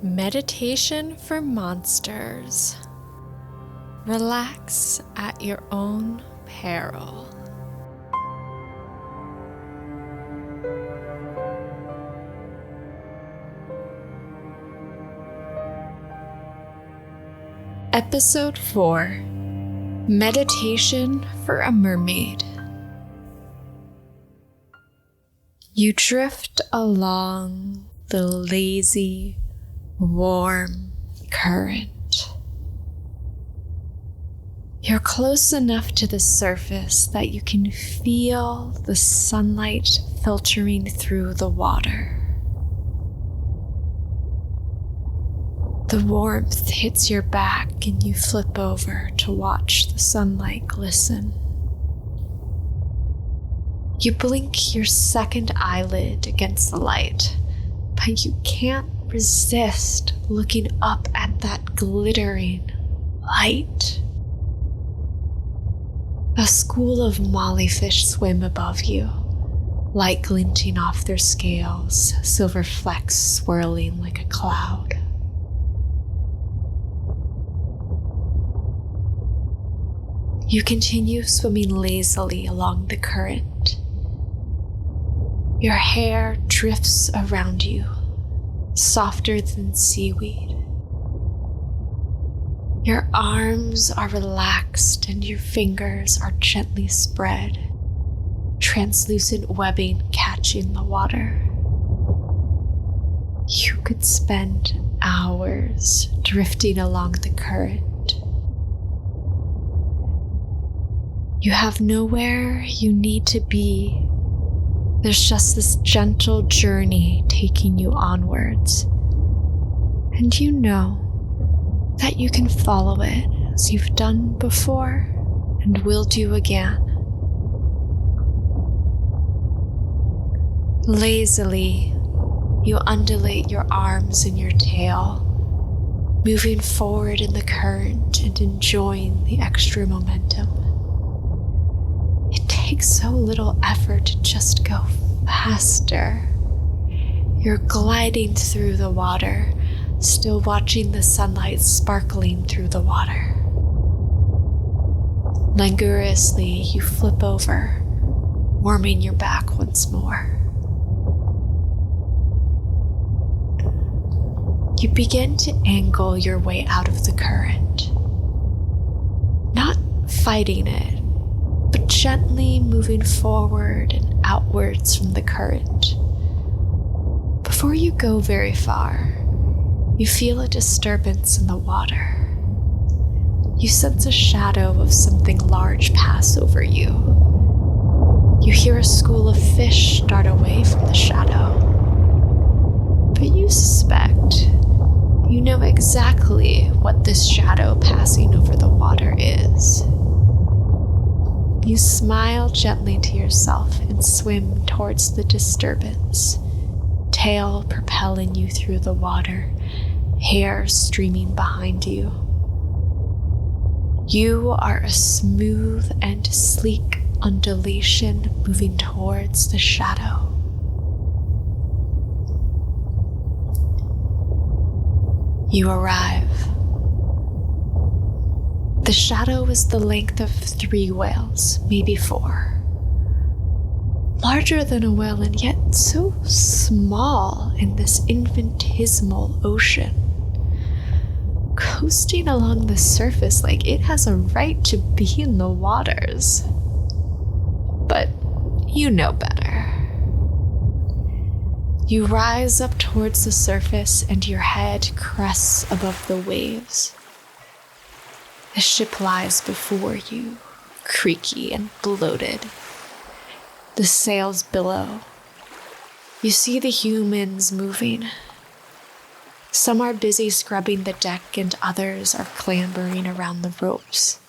Meditation for monsters. Relax at your own peril. Episode 4. Meditation for a Mermaid. You drift along the lazy, warm current. You're close enough to the surface that you can feel the sunlight filtering through the water. The warmth hits your back and you flip over to watch the sunlight glisten. You blink your second eyelid against the light, but you can't resist looking up at that glittering light. A school of mollyfish swim above you, light glinting off their scales, silver flecks swirling like a cloud. You continue swimming lazily along the current. Your hair drifts around you, softer than seaweed. Your arms are relaxed and your fingers are gently spread, translucent webbing catching the water. You could spend hours drifting along the current. You have nowhere you need to be. There's just this gentle journey taking you onwards. And you know that you can follow it as you've done before and will do again. Lazily, you undulate your arms and your tail, moving forward in the current and enjoying the extra momentum. It takes so little effort to just go faster. You're gliding through the water, still watching the sunlight sparkling through the water. Languorously, you flip over, warming your back once more. You begin to angle your way out of the current, not fighting it, but gently moving forward and outwards from the current. Before you go very far, you feel a disturbance in the water. You sense a shadow of something large pass over you. You hear a school of fish dart away from the shadow. But you suspect, you know exactly what this shadow passing over the water is. You smile gently to yourself and swim towards the disturbance, tail propelling you through the water, hair streaming behind you. You are a smooth and sleek undulation moving towards the shadow. You arrive. The shadow is the length of 3 whales, maybe 4. Larger than a whale and yet so small in this infinitesimal ocean. Coasting along the surface like it has a right to be in the waters. But you know better. You rise up towards the surface and your head crests above the waves. The ship lies before you, creaky and bloated. The sails billow. You see the humans moving. Some are busy scrubbing the deck and others are clambering around the ropes.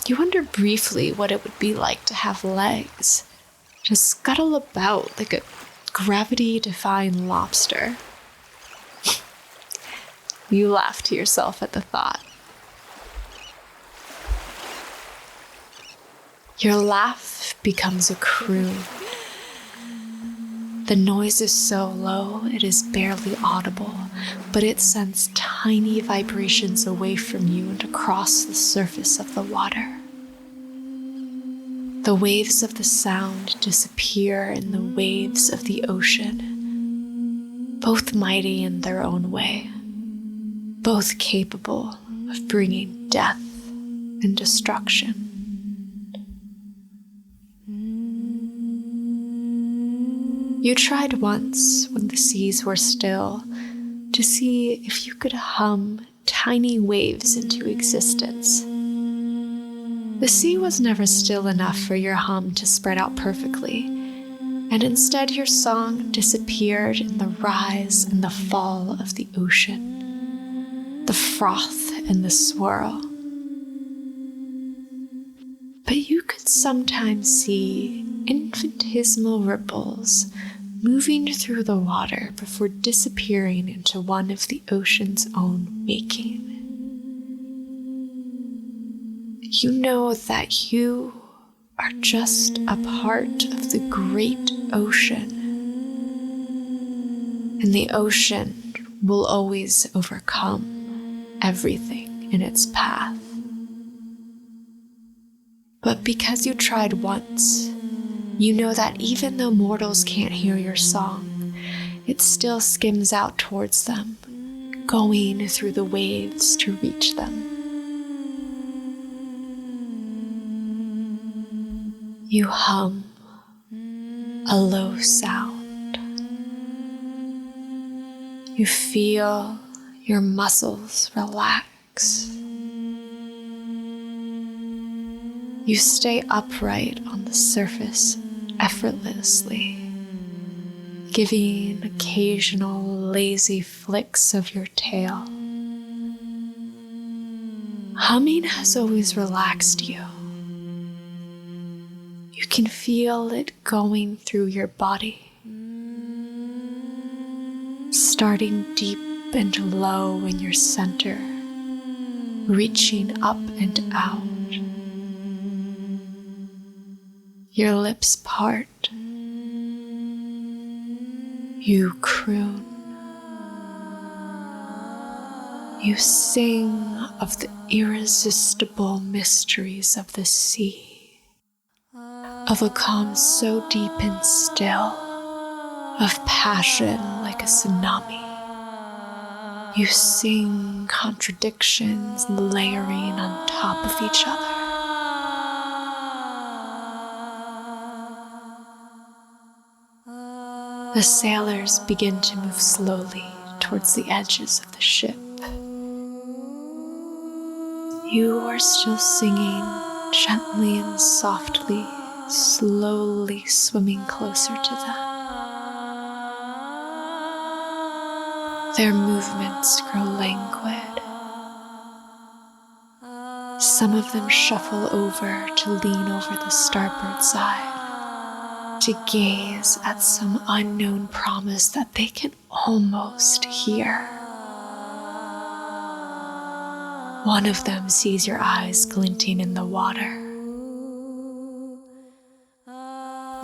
You wonder briefly what it would be like to have legs, to scuttle about like a gravity-defying lobster. You laugh to yourself at the thought. Your laugh becomes a croon. The noise is so low it is barely audible, but it sends tiny vibrations away from you and across the surface of the water. The waves of the sound disappear in the waves of the ocean, both mighty in their own way, both capable of bringing death and destruction. You tried once, when the seas were still, to see if you could hum tiny waves into existence. The sea was never still enough for your hum to spread out perfectly, and instead your song disappeared in the rise and the fall of the ocean, the froth and the swirl. But you could sometimes see infinitesimal ripples moving through the water before disappearing into one of the ocean's own making. You know that you are just a part of the great ocean, and the ocean will always overcome everything in its path. But because you tried once, you know that even though mortals can't hear your song, it still skims out towards them, going through the waves to reach them. You hum a low sound. You feel your muscles relax. You stay upright on the surface effortlessly, giving occasional lazy flicks of your tail. Humming has always relaxed you. You can feel it going through your body, starting deep and low in your center, reaching up and out. Your lips part. You croon. You sing of the irresistible mysteries of the sea, of a calm so deep and still, of passion like a tsunami. You sing contradictions layering on top of each other. The sailors begin to move slowly towards the edges of the ship. You are still singing gently and softly, slowly swimming closer to them. Their movements grow languid. Some of them shuffle over to lean over the starboard side, to gaze at some unknown promise that they can almost hear. One of them sees your eyes glinting in the water.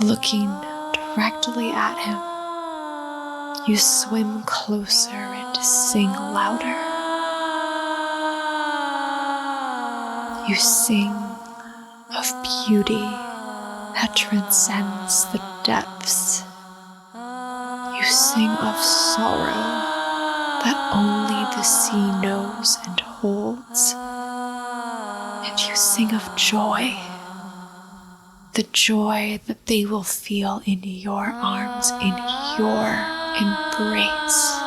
Looking directly at him, you swim closer and sing louder. You sing of beauty that transcends the depths. You sing of sorrow that only the sea knows and holds. And you sing of joy, the joy that they will feel in your arms, in your embrace.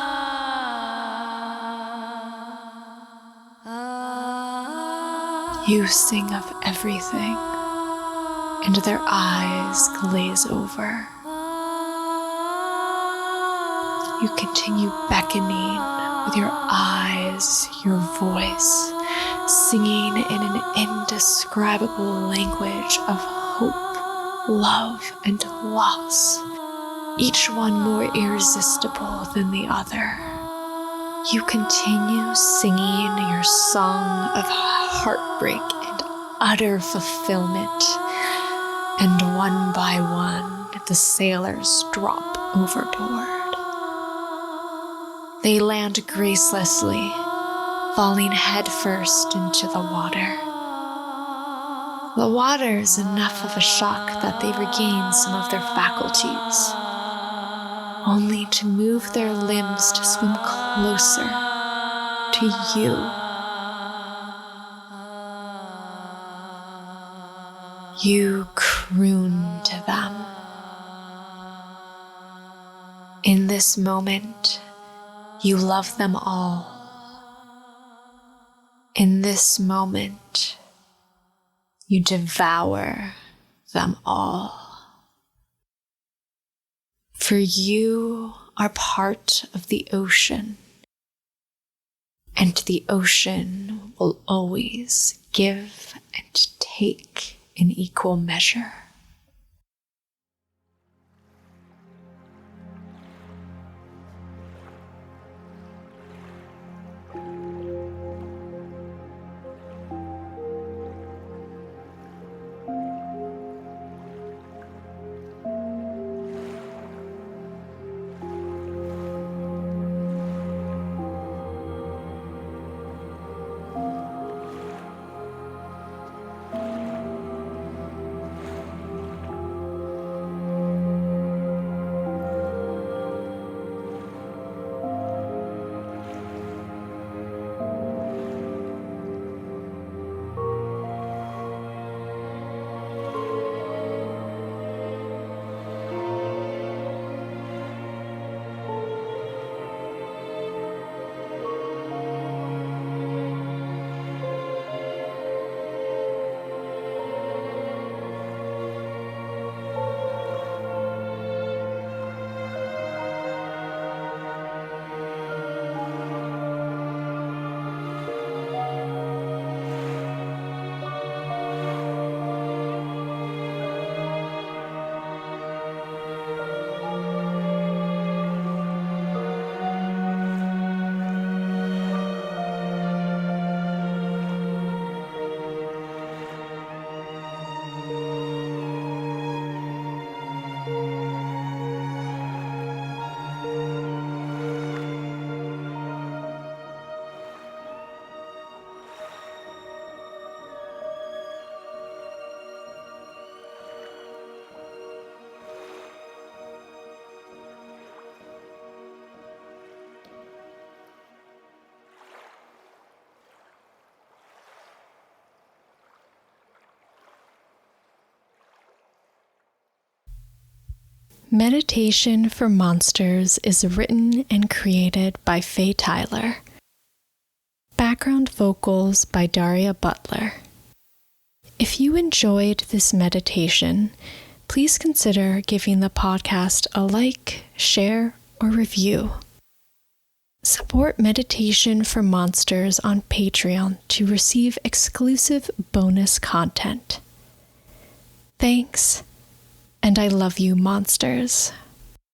You sing of everything, and their eyes glaze over. You continue beckoning with your eyes, your voice, singing in an indescribable language of hope, love, and loss, each one more irresistible than the other. You continue singing your song of heartbreak and utter fulfillment, and one by one, the sailors drop overboard. They land gracelessly, falling headfirst into the water. The water is enough of a shock that they regain some of their faculties, only to move their limbs to swim closer to you. You croon to them. In this moment, you love them all. In this moment, you devour them all. For you are part of the ocean, and the ocean will always give and take in equal measure. Meditation for Monsters is written and created by Faye Tyler. Background vocals by Daria Butler. If you enjoyed this meditation, please consider giving the podcast a like, share, or review. Support Meditation for Monsters on Patreon to receive exclusive bonus content. Thanks. And I love you, monsters.